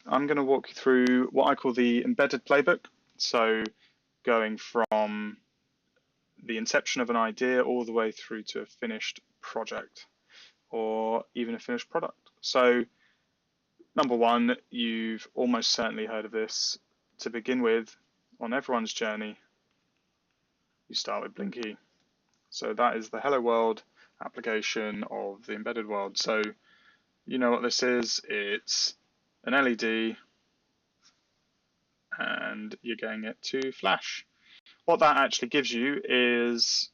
I'm going to walk you through what I call the embedded playbook. So going from the inception of an idea all the way through to a finished project or even a finished product. So number one, you've almost certainly heard of this. To begin with, on everyone's journey, you start with Blinky. So that is the Hello World application of the embedded world. So you know what this is. It's an LED and you're getting it to flash. What that actually gives you is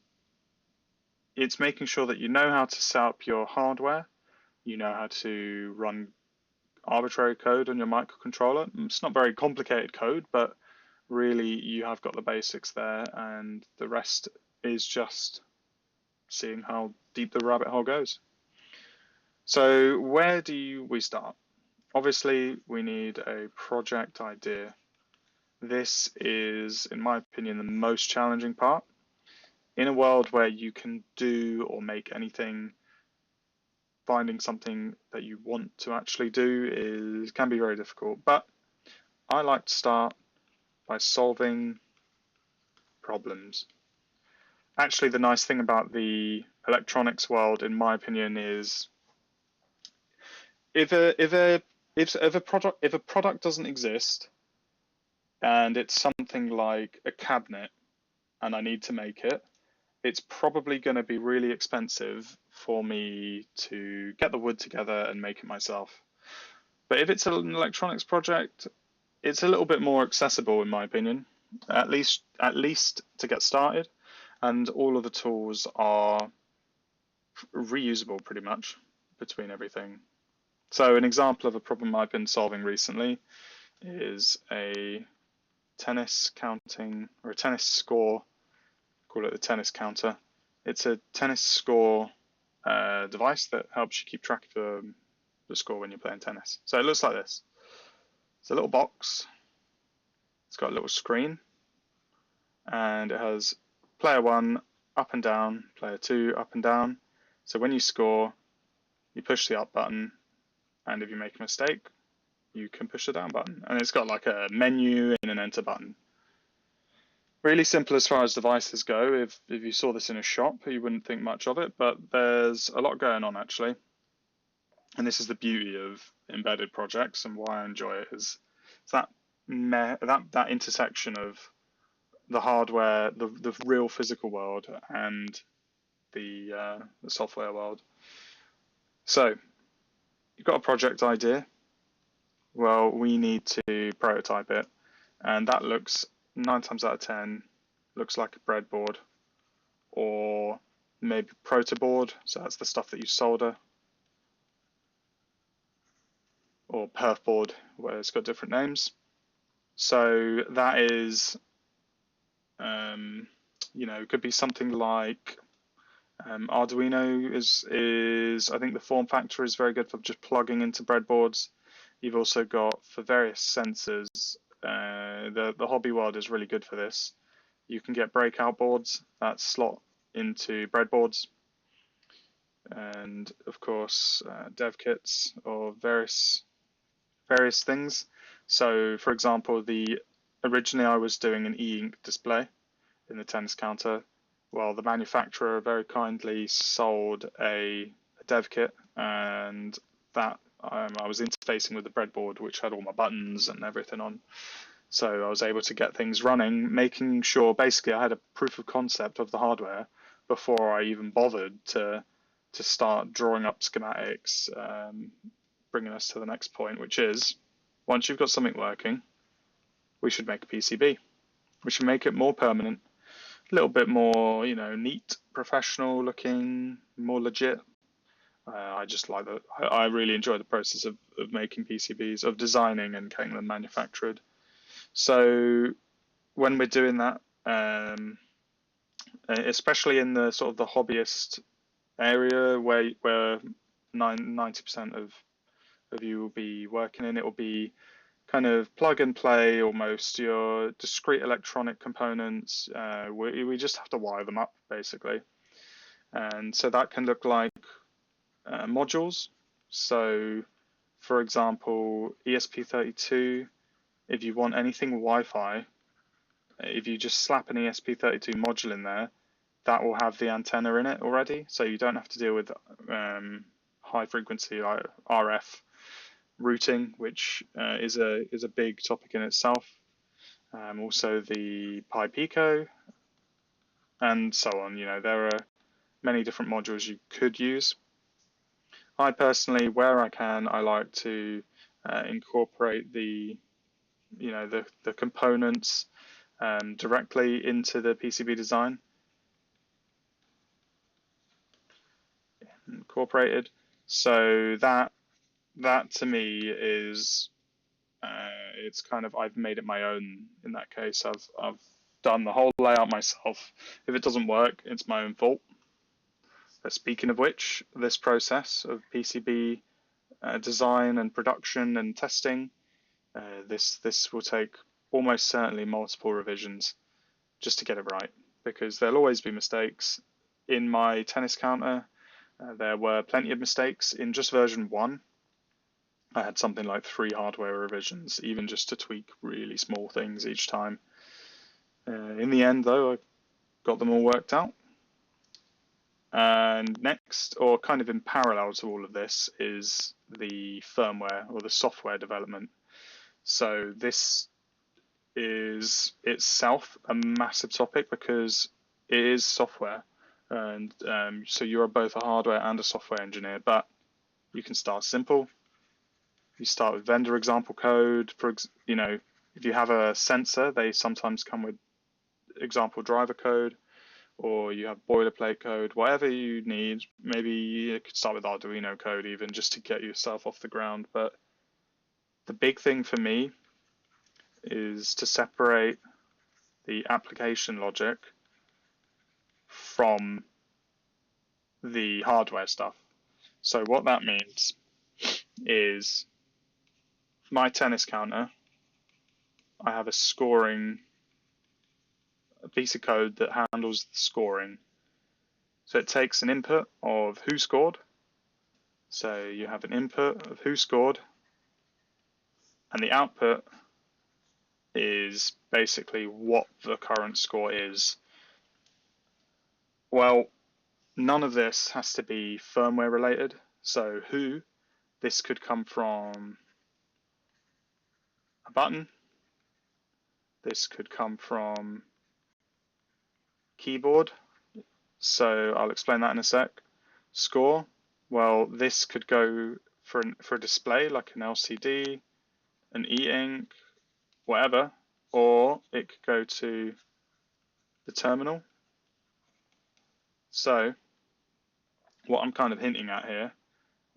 it's making sure that you know how to set up your hardware, you know how to run arbitrary code on your microcontroller. It's not very complicated code, but really you have got the basics there, and the rest is just seeing how deep the rabbit hole goes. So where do we start? Obviously, we need a project idea. This is, in my opinion, the most challenging part. In a world where you can do or make anything, finding something that you want to actually do can be very difficult. But I like to start by solving problems. Actually, the nice thing about the electronics world, in my opinion, is if a product doesn't exist and it's something like a cabinet and I need to make it, it's probably going to be really expensive for me to get the wood together and make it myself. But if it's an electronics project, it's a little bit more accessible, in my opinion, at least to get started, and all of the tools are reusable pretty much between everything. So an example of a problem I've been solving recently is a tennis counting or a tennis score, call it the tennis counter. It's a tennis score device that helps you keep track of the score when you're playing tennis. So it looks like this. It's a little box. It's got a little screen, and it has player 1 up and down, player 2 up and down. So when you score, you push the up button, and if you make a mistake, you can push the down button. And it's got like a menu and an enter button. Really simple as far as devices go. If you saw this in a shop, you wouldn't think much of it, but there's a lot going on actually. And this is the beauty of embedded projects and why I enjoy it is that intersection of the hardware, the real physical world, and the software world. So you've got a project idea. Well, we need to prototype it, and that looks 9 times out of 10 looks like a breadboard, or maybe protoboard. So that's the stuff that you solder, or perfboard, where it's got different names. So that is, it could be something like Arduino is I think the form factor is very good for just plugging into breadboards. You've also got, for various sensors, the hobby world is really good for this. You can get breakout boards that slot into breadboards, and of course dev kits or various things. So for example, originally I was doing an e-ink display in the tennis counter. Well, the manufacturer very kindly sold a dev kit, and that I was interfacing with the breadboard, which had all my buttons and everything on. So I was able to get things running, making sure basically I had a proof of concept of the hardware before I even bothered to start drawing up schematics, bringing us to the next point, which is once you've got something working, we should make a PCB. We should make it more permanent, a little bit more, neat, professional looking, more legit. I just like that. I really enjoy the process of making PCBs, of designing and getting them manufactured. So when we're doing that, especially in the sort of the hobbyist area where 90% of you will be working in, it will be kind of plug and play almost. Your discrete electronic components, we just have to wire them up basically. And so that can look like modules. So For example, ESP32, if you want anything Wi-Fi, if you just slap an ESP32 module in there, that will have the antenna in it already, so you don't have to deal with high frequency RF routing, which is a big topic in itself. Also the Pi Pico, and so on. There are many different modules you could use. I personally, where I can, I like to incorporate the components directly into the PCB design. Incorporated. So that to me is it's kind of, I've made it my own in that case. I've done the whole layout myself. If it doesn't work, it's my own fault. But speaking of which, this process of PCB design and production and testing, this will take almost certainly multiple revisions just to get it right, because there'll always be mistakes. In my tennis counter, there were plenty of mistakes. In just version 1, I had something like 3 hardware revisions, even just to tweak really small things each time. In the end, though, I got them all worked out. And next, or kind of in parallel to all of this, is the firmware or the software development. So this is itself a massive topic because it is software. And so you're both a hardware and a software engineer, but you can start simple. You start with vendor example code. If you have a sensor, they sometimes come with example driver code, or you have boilerplate code, whatever you need. Maybe you could start with Arduino code even, just to get yourself off the ground. But the big thing for me is to separate the application logic from the hardware stuff. So what that means is my tennis counter, I have a piece of code that handles the scoring. So it takes an input of who scored. So you have an input of who scored, and the output is basically what the current score is. Well, none of this has to be firmware related. So this could come from a button. This could come from keyboard. So I'll explain that in a sec. Score, well, this could go for a display like an LCD, an e-ink, whatever, or it could go to the terminal. So what I'm kind of hinting at here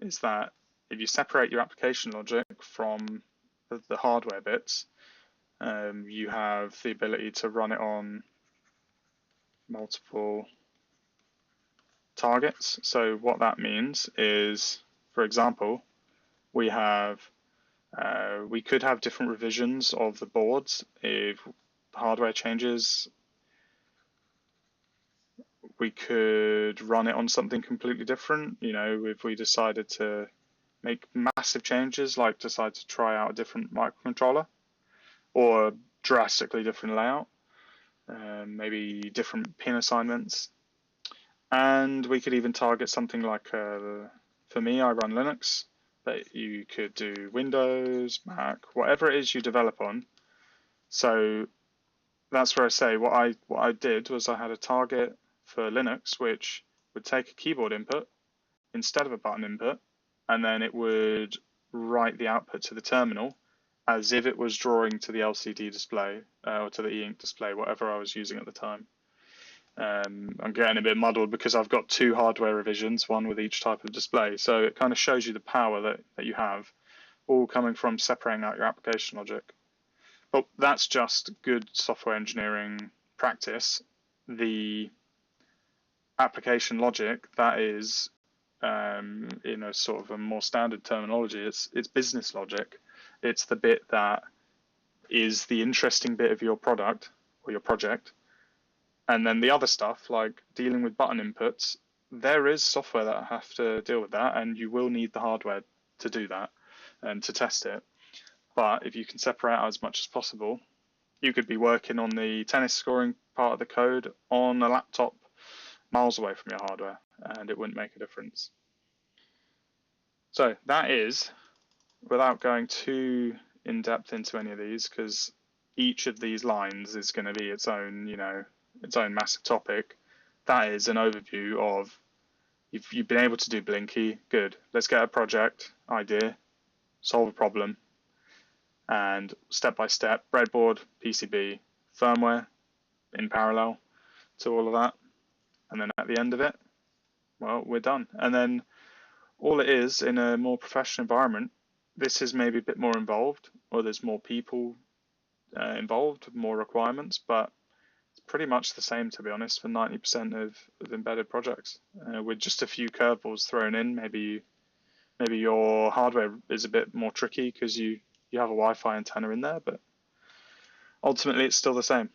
is that if you separate your application logic from the hardware bits, you have the ability to run it on multiple targets. So what that means is, for example, we could have different revisions of the boards. If the hardware changes, we could run it on something completely different. If we decided to make massive changes, like decide to try out a different microcontroller or a drastically different layout, maybe different pin assignments. And we could even target something like, for me, I run Linux, but you could do Windows, Mac, whatever it is you develop on. So that's where I say what I did was I had a target for Linux, which would take a keyboard input instead of a button input, and then it would write the output to the terminal as if it was drawing to the LCD display or to the e-ink display, whatever I was using at the time. I'm getting a bit muddled because I've got 2 hardware revisions, one with each type of display. So it kind of shows you the power that you have, all coming from separating out your application logic. But that's just good software engineering practice. The application logic, that is, sort of a more standard terminology, it's business logic. It's the bit that is the interesting bit of your product or your project. And then the other stuff, like dealing with button inputs, there is software that have to deal with that, and you will need the hardware to do that. and to test it. But if you can separate out as much as possible, you could be working on the tennis scoring part of the code on a laptop miles away from your hardware, and it wouldn't make a difference. So that is, without going too in depth into any of these, because each of these lines is going to be its own, its own massive topic. That is an overview of you've been able to do Blinky. Good. Let's get a project idea, solve a problem, and step by step, breadboard, PCB, firmware in parallel to all of that. And then at the end of it, well, we're done. And then all it is in a more professional environment, this is maybe a bit more involved, or there's more people involved, more requirements, but it's pretty much the same, to be honest, for 90% of embedded projects, with just a few curveballs thrown in. Maybe your hardware is a bit more tricky because you have a Wi-Fi antenna in there, but ultimately it's still the same.